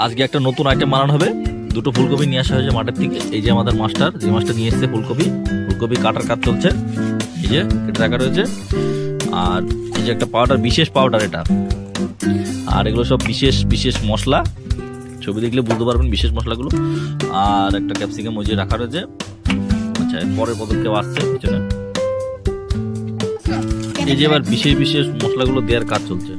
আজকে একটা নতুন আইটেম বানানো হবে। দুটো ফুলকপি নিয়ে আসা হয়েছে মাঠের থেকে। এই যে আমাদের মাস্টার, যে মাস্টার নিয়ে এসেছে ফুলকপি কাটার কাজ চলছে। এই যে কেটে রাখা রয়েছে। আর এই যে একটা পাউডার, বিশেষ পাউডার এটা। আর এগুলো সব বিশেষ বিশেষ মশলা, ছবি দেখলে বুঝতে পারবেন বিশেষ মশলাগুলো। আর একটা ক্যাপসিকাম ওই যে রাখা রয়েছে। আচ্ছা, পরের পদক্ষেপ আসছে পিছনে। এই যে এবার বিশেষ বিশেষ মশলাগুলো দেওয়ার কাজ চলছে।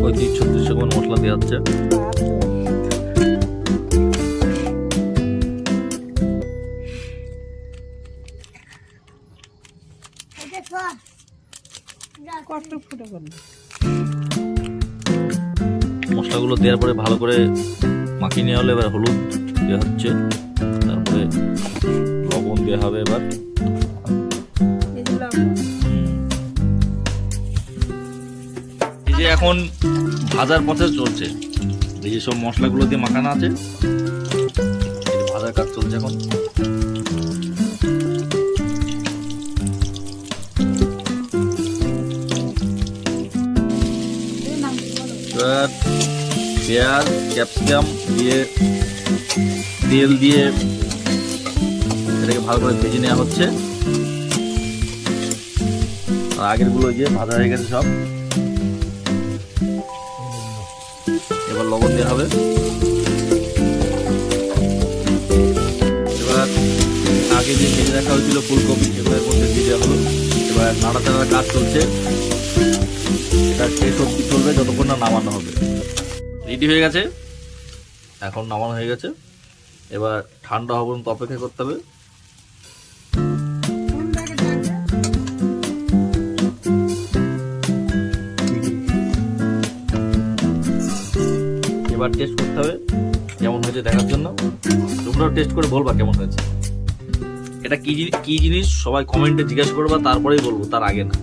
ওই 36 মশলা দেওয়া হচ্ছে। মশলাগুলো দেওয়ার পরে ভালো করে মাখিয়ে নেওয়া হলে এবার হলুদ দেওয়া হচ্ছে, তারপরে লবণ দেওয়া হবে। এবার এই যে এখন ভাজার প্রসেস চলছে। এই যে সব মশলাগুলো দিয়ে মাখানো আছে, ভাজার কাজ চলছে এখন। এবার পেঁয়াজ ক্যাপসিকাম দিয়ে তেল দিয়ে এটাকে ভালো করে ভেজে নেওয়া হচ্ছে। আর আগের গুলো যে ভাজা হয়ে গেছে সব। এবার লবণ দেওয়া হবে। এবার আগে যে ভেজে রাখা হয়েছিল ফুলকপি, এগুলোর মধ্যে দিয়ে দেওয়া হলো। এবার নাড়াচাড়ার কাজ চলছে। এটা শেষ অবধি চলবে যতক্ষণ না নামানো হবে। রেডি হয়ে গেছে, এখন নামানো হয়ে গেছে। এবার ঠান্ডা হওয়া পর্যন্ত অপেক্ষা করতে হবে। এবার টেস্ট করতে হবে কেমন হয়েছে দেখার জন্য। তোমরাও টেস্ট করে বলবা কেমন হয়েছে। এটা কি জিনিস সবাই কমেন্টে জিজ্ঞাসা করবা, তারপরেই বলবো, তার আগে না।